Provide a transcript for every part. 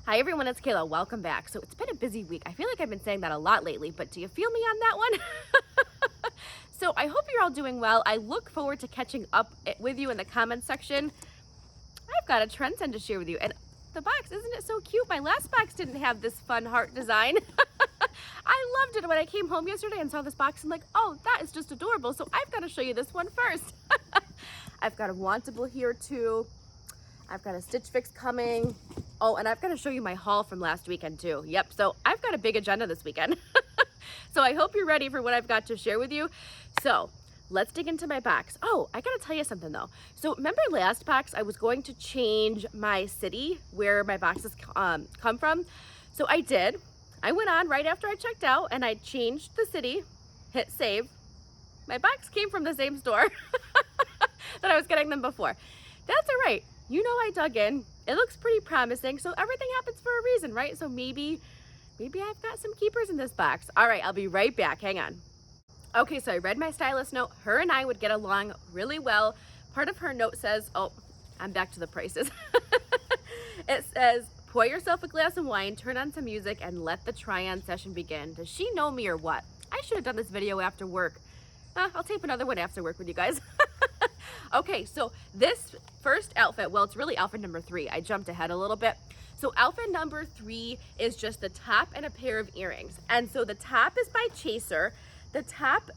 Hi everyone, it's Kayla. Welcome back. So it's been a busy week. I feel like I've been saying that a lot lately, but do you feel me on that one? So I hope you're all doing well. I look forward to catching up with you in the comments section. I've got a Trendsend to share with you, and the box, isn't it so cute? My last box didn't have this fun heart design. I loved it when I came home yesterday and saw this box and like, oh, that is just adorable. So I've got to show you this one first. I've got a wantable here too. I've got a Stitch Fix coming. Oh, and I've got to show you my haul from last weekend too. Yep, so I've got a big agenda this weekend. So I hope you're ready for what I've got to share with you. So let's dig into my box. Oh, I gotta tell you something though. So remember last box, I was going to change my city where my boxes come from. So I did. I went on right after I checked out and I changed the city, hit save. My box came from the same store that I was getting them before. That's all right. You know, I dug in. It looks pretty promising. So everything happens for a reason, right? So maybe I've got some keepers in this box. All right, I'll be right back. Hang on. Okay, so I read my stylist note. Her and I would get along really well. Part of her note says, oh, I'm back to the prices. It says, pour yourself a glass of wine, turn on some music, and let the try-on session begin. Does she know me or what? I should have done this video after work. I'll tape another one after work with you guys. Okay, so this first outfit, well, it's really outfit number 3. I jumped ahead a little bit. So outfit number 3 is just the top and a pair of earrings. And so the top is by Chaser. The top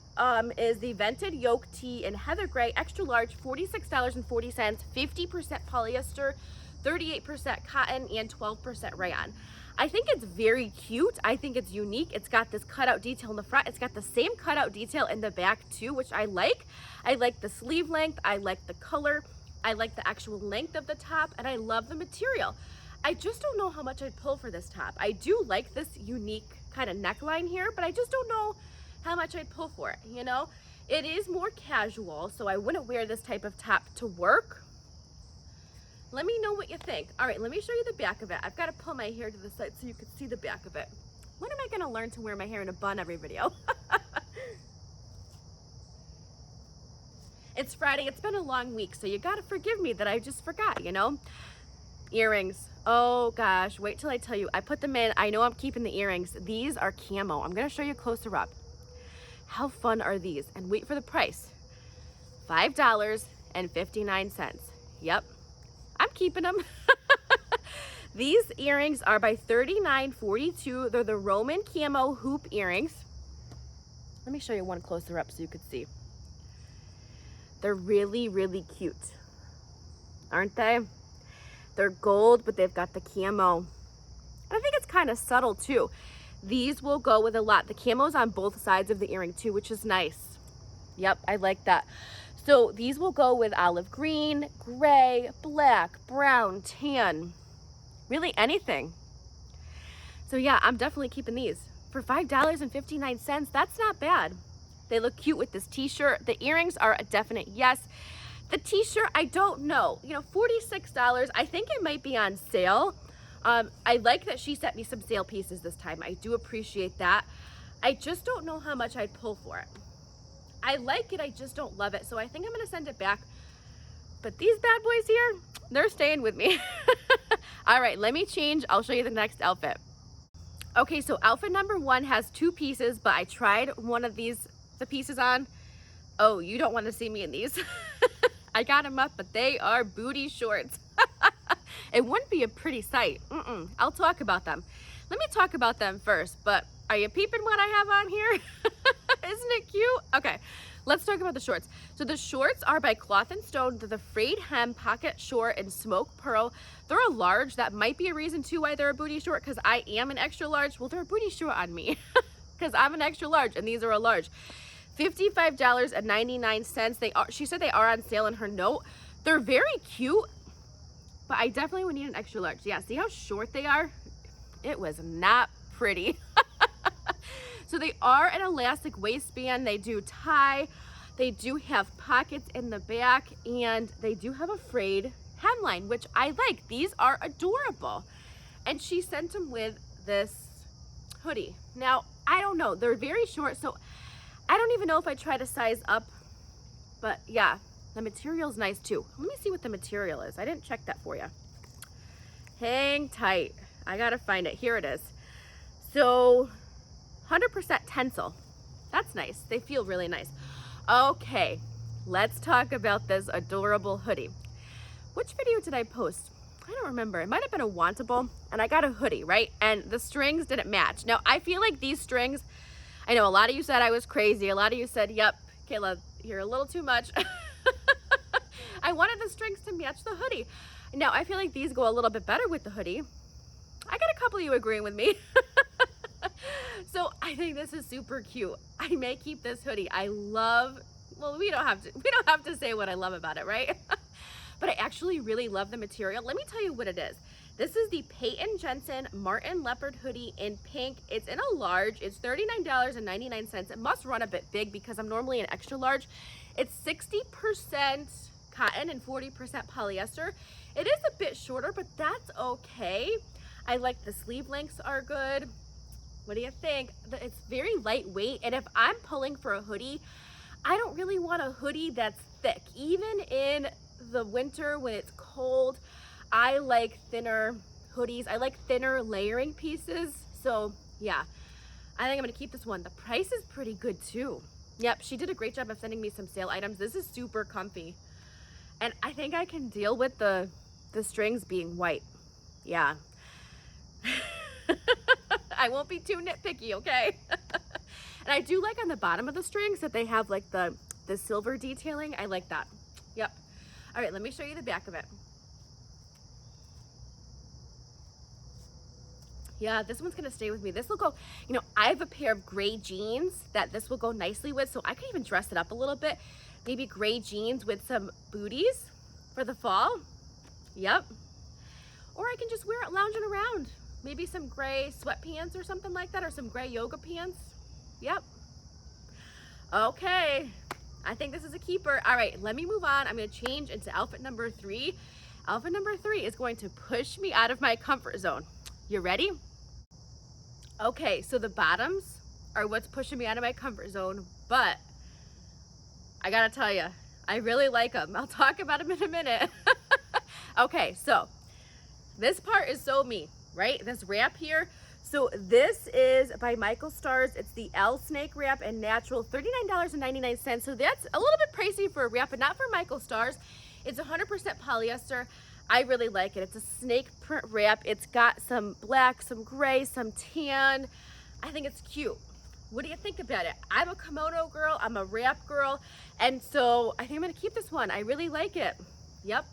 is the Vented Yoke Tee in Heather Gray, extra large, $46.40, 50% polyester, 38% cotton, and 12% rayon. I think it's very cute. I think it's unique. It's got this cutout detail in the front. It's got the same cutout detail in the back too, which I like. I like the sleeve length. I like the color. I like the actual length of the top, and I love the material. I just don't know how much I'd pull for this top. I do like this unique kind of neckline here, but I just don't know how much I'd pull for it, you know? It is more casual, so I wouldn't wear this type of top to work. Let me know what you think. All right, let me show you the back of it. I've got to pull my hair to the side so you can see the back of it. When am I going to learn to wear my hair in a bun every video? It's Friday. It's been a long week, so you got to forgive me that I just forgot, you know? Earrings. Oh gosh, wait till I tell you. I put them in. I know I'm keeping the earrings. These are Camo. I'm going to show you closer up. How fun are these? And wait for the price. $5.59. Yep. I'm keeping them. These earrings are by $39.42. They're the Roman Camo hoop earrings. Let me show you one closer up so you could see. They're really, really cute. Aren't they? They're gold, but they've got the camo. And I think it's kind of subtle too. These will go with a lot. The camo's on both sides of the earring too, which is nice. Yep, I like that. So these will go with olive green, gray, black, brown, tan, really anything. So yeah, I'm definitely keeping these. For $5.59, that's not bad. They look cute with this t-shirt. The earrings are a definite yes. The t-shirt, I don't know. You know, $46, I think it might be on sale. I like that she sent me some sale pieces this time. I do appreciate that. I just don't know how much I'd pull for it. I like it, I just don't love it. So I think I'm gonna send it back. But these bad boys here, they're staying with me. All right, let me change. I'll show you the next outfit. Okay, so outfit number 1 has 2 pieces, but I tried one of the pieces on. Oh, you don't wanna see me in these. I got them up, but they are booty shorts. It wouldn't be a pretty sight. I'll talk about them. Let me talk about them first, but are you peeping what I have on here? Isn't it cute? Okay, let's talk about the shorts. So the shorts are by Cloth and Stone. They're the frayed hem pocket short in smoke pearl. They're a large. That might be a reason too why they're a booty short, because I am an extra large. Well, they're a booty short on me because I'm an extra large and these are a large. $55.99. They are, she said they are on sale in her note. They're very cute, but I definitely would need an extra large. Yeah, see how short they are? It was not pretty. So they are an elastic waistband. They do tie. They do have pockets in the back, and they do have a frayed hemline, which I like. These are adorable. And she sent them with this hoodie. Now, I don't know. They're very short, so I don't even know if I try to size up, but yeah, the material's nice too. Let me see what the material is. I didn't check that for you. Hang tight. I gotta find it. Here it is. So 100% tencel. That's nice. They feel really nice. Okay, let's talk about this adorable hoodie. Which video did I post? I don't remember. It might have been a wantable, and I got a hoodie, right? And the strings didn't match. Now, I feel like these strings, I know a lot of you said I was crazy. A lot of you said, yep, Kayla, you're a little too much. I wanted the strings to match the hoodie. Now, I feel like these go a little bit better with the hoodie. I got a couple of you agreeing with me. So I think this is super cute. I may keep this hoodie. I love, well, we don't have to say what I love about it, right? But I actually really love the material. Let me tell you what it is. This is the Peyton Jensen Martin Leopard hoodie in pink. It's in a large. It's $39.99. It must run a bit big because I'm normally an extra large. It's 60% cotton and 40% polyester. It is a bit shorter, but that's okay. I like the sleeve lengths are good. What do you think? It's very lightweight, and if I'm pulling for a hoodie, I don't really want a hoodie that's thick. Even in the winter when it's cold, I like thinner hoodies. I like thinner layering pieces. So yeah, I think I'm gonna keep this one. The price is pretty good too. Yep, she did a great job of sending me some sale items. This is super comfy. And I think I can deal with the strings being white. Yeah. I won't be too nitpicky, okay? And I do like on the bottom of the strings that they have like the silver detailing. I like that. Yep. All right, let me show you the back of it. Yeah, this one's gonna stay with me. This will go, you know, I have a pair of gray jeans that this will go nicely with, so I can even dress it up a little bit. Maybe gray jeans with some booties for the fall. Yep. Or I can just wear it lounging around. Maybe some gray sweatpants or something like that, or some gray yoga pants. Yep. Okay, I think this is a keeper. All right, let me move on. I'm gonna change into outfit number 3. Outfit number 3 is going to push me out of my comfort zone. You ready? Okay, so the bottoms are what's pushing me out of my comfort zone, but I gotta tell you, I really like them. I'll talk about them in a minute. Okay, so this part is so me, right? This wrap here. So this is by Michael Stars. It's the Elle snake wrap and natural, $39.99. So that's a little bit pricey for a wrap, but not for Michael Stars. It's 100% polyester. I really like it. It's a snake print wrap. It's got some black, some gray, some tan. I think it's cute. What do you think about it? I'm a kimono girl. I'm a wrap girl. And so I think I'm gonna keep this one. I really like it. Yep.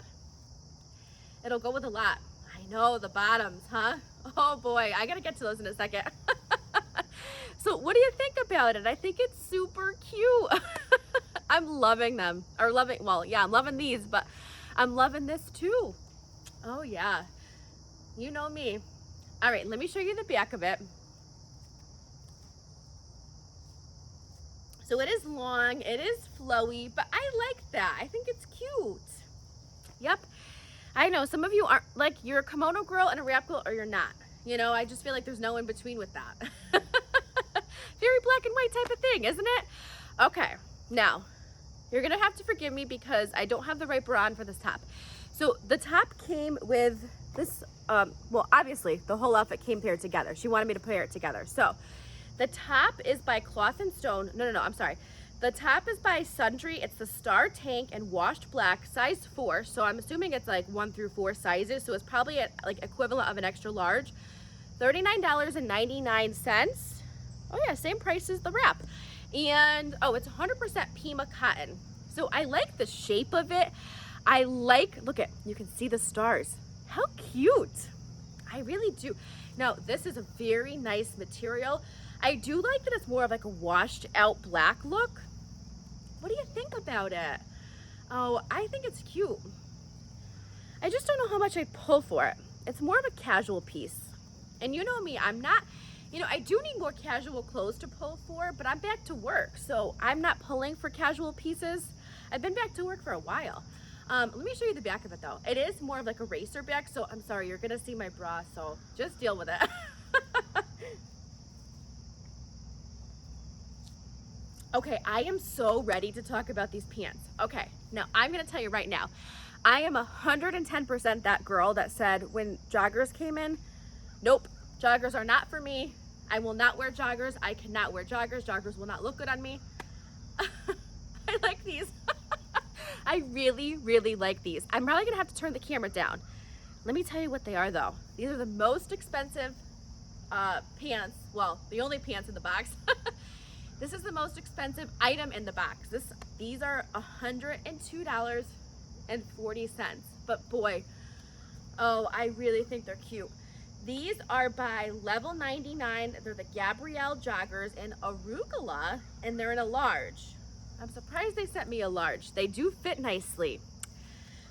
It'll go with a lot. I know, the bottoms, huh? Oh boy, I gotta get to those in a second. So what do you think about it? I think it's super cute. I'm loving them. Well, yeah, I'm loving these, but I'm loving this too. Oh yeah, you know me. All right, let me show you the back of it. So it is long, it is flowy, but I like that. I think it's cute. Yep. I know some of you aren't, like, you're a kimono girl and a wrap girl, or you're not. You know, I just feel like there's no in between with that. Very black and white type of thing, isn't it? Okay, now, you're gonna have to forgive me because I don't have the right bra on for this top. So the top came with this, well, obviously, the whole outfit came paired together. She wanted me to pair it together. So the top is by Cloth and Stone. No, I'm sorry. The top is by Sundry. It's the Star Tank and Washed Black, size 4. So I'm assuming it's like 1 through 4 sizes. So it's probably like equivalent of an extra large. $39.99. Oh yeah, same price as the wrap. And oh, it's 100% Pima cotton. So I like the shape of it. I like, look at, you can see the stars. How cute. I really do. Now, this is a very nice material. I do like that it's more of like a washed out black look. What do you think about it? Oh, I think it's cute. I just don't know how much I'd pull for it. It's more of a casual piece. And you know me, I'm not, you know, I do need more casual clothes to pull for, but I'm back to work. So I'm not pulling for casual pieces. I've been back to work for a while. Let me show you the back of it though. It is more of like a racer back. So I'm sorry, you're gonna see my bra. So just deal with it. Okay, I am so ready to talk about these pants. Okay, now I'm gonna tell you right now, I am 110% that girl that said when joggers came in, Nope, joggers are not for me. I will not wear joggers. I cannot wear joggers. Joggers will not look good on me. I like these. I really, really like these. I'm probably gonna have to turn the camera down. Let me tell you what they are though. These are the most expensive pants. Well, the only pants in the box. This is the most expensive item in the box. These are $102.40. But boy, oh, I really think they're cute. These are by Level 99. They're the Gabrielle joggers in arugula, and they're in a large. I'm surprised they sent me a large. They do fit nicely.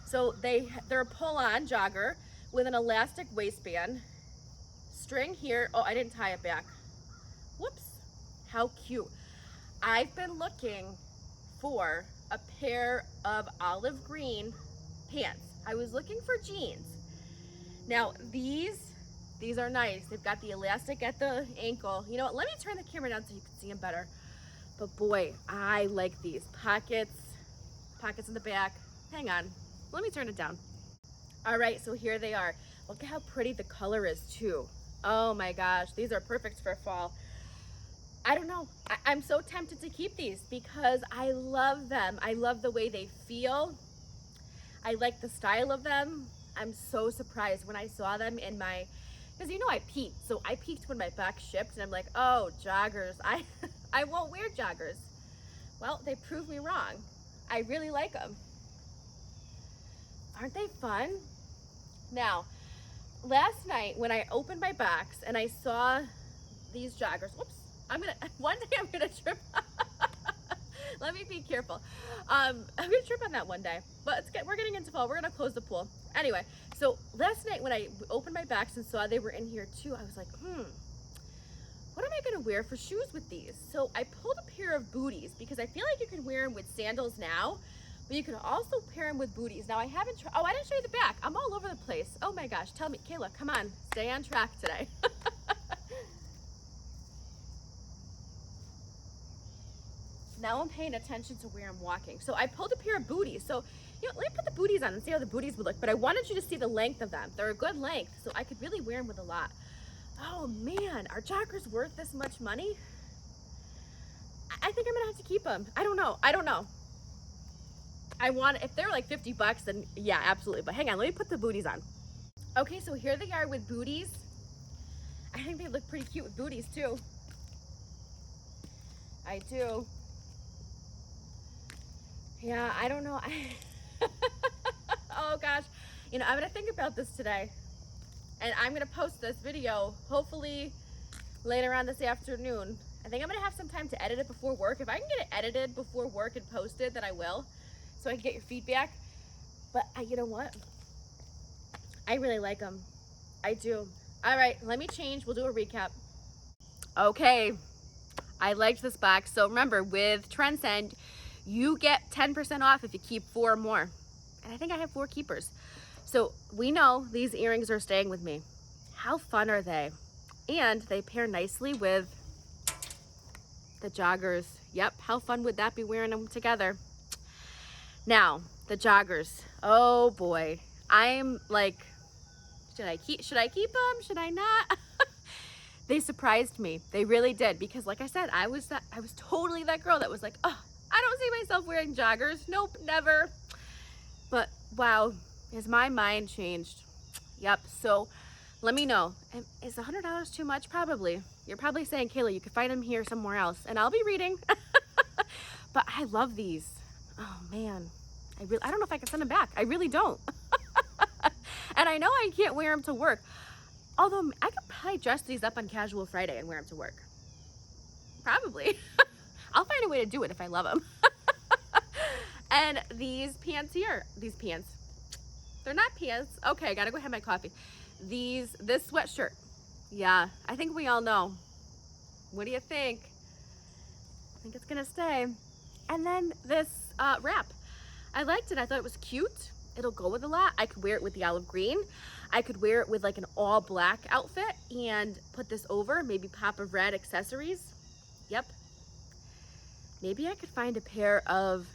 So they're a pull-on jogger with an elastic waistband. String here. Oh, I didn't tie it back. Whoops. How cute. I've been looking for a pair of olive green pants. I was looking for jeans. Now these are nice. They've got the elastic at the ankle. You know what? Let me turn the camera down so you can see them better. But boy, I like these. Pockets in the back. Hang on. Let me turn it down. All right, so here they are. Look at how pretty the color is too. Oh my gosh, these are perfect for fall. I don't know. I'm so tempted to keep these because I love them. I love the way they feel. I like the style of them. I'm so surprised when I saw them in my, because you know I peeked. So I peeked when my box shipped and I'm like, oh, joggers. I won't wear joggers. Well, they proved me wrong. I really like them. Aren't they fun? Now, last night when I opened my box and I saw these joggers, whoops, one day I'm gonna trip. Let me be careful. I'm gonna trip on that one day, but we're getting into fall. We're gonna close the pool. Anyway, so last night when I opened my box and saw they were in here too, I was like, what am I gonna wear for shoes with these? So I pulled a pair of booties because I feel like you can wear them with sandals now, but you can also pair them with booties. Now I haven't tried, oh, I didn't show you the back. I'm all over the place. Oh my gosh, tell me, Kayla, come on, stay on track today. Now I'm paying attention to where I'm walking. So I pulled a pair of booties. So, you know, let me put the booties on and see how the booties would look. But I wanted you to see the length of them. They're a good length, so I could really wear them with a lot. Oh man, are joggers worth this much money? I think I'm gonna have to keep them. I don't know. If they're like 50 bucks, then yeah, absolutely. But hang on, let me put the booties on. Okay, so here they are with booties. I think they look pretty cute with booties too. I do. Yeah, I don't know. Oh gosh, you know, I'm gonna think about this today, and I'm gonna post this video hopefully later on this afternoon. I think I'm gonna have some time to edit it before work. If I can get it edited before work and posted, then I will, so I can get your feedback. But you know what? I really like them. I do. All right, let me change. We'll do a recap. Okay, I liked this box. So remember, with Trendsend, you get 10% off if you keep 4 or more. And I think I have 4 keepers. So we know these earrings are staying with me. How fun are they? And they pair nicely with the joggers. Yep, how fun would that be wearing them together? Now, the joggers. Oh boy. I'm like, should I keep them? Should I not? They surprised me. They really did, because like I said, I was totally that girl that was like, oh, I don't see myself wearing joggers. Nope, never. But wow, has my mind changed? Yep. So let me know. Is $100 too much? Probably. You're probably saying, Kayla, you could find them here somewhere else, and I'll be reading. But I love these. Oh man, I don't know if I can send them back. I really don't. And I know I can't wear them to work. Although I could probably dress these up on Casual Friday and wear them to work. Probably. I'll find a way to do it if I love them. And these pants here, they're not pants. Okay, I gotta go have my coffee. This sweatshirt. Yeah, I think we all know. What do you think? I think it's gonna stay. And then this wrap. I liked it. I thought it was cute. It'll go with a lot. I could wear it with the olive green. I could wear it with like an all black outfit and put this over, maybe pop of red accessories. Yep. Maybe I could find a pair of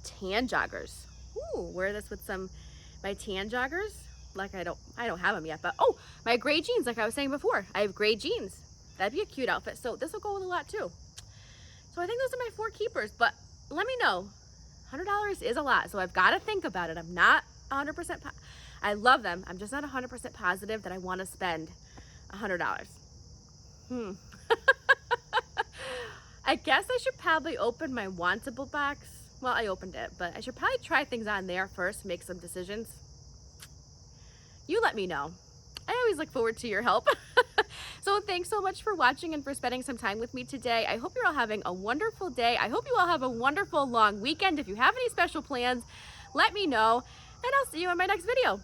tan joggers. Ooh, wear this with my tan joggers. like I don't have them yet, but oh, my gray jeans, like I was saying before, I have gray jeans. That'd be a cute outfit. So this will go with a lot too. So I think those are my 4 keepers, but let me know. $100 is a lot, so I've got to think about it. I'm not 100%, I love them. I'm just not 100% positive that I want to spend $100. I guess I should probably open my wantable box. Well, I opened it, but I should probably try things on there first, make some decisions. You let me know. I always look forward to your help. So thanks so much for watching and for spending some time with me today. I hope you're all having a wonderful day. I hope you all have a wonderful long weekend. If you have any special plans, let me know, and I'll see you in my next video.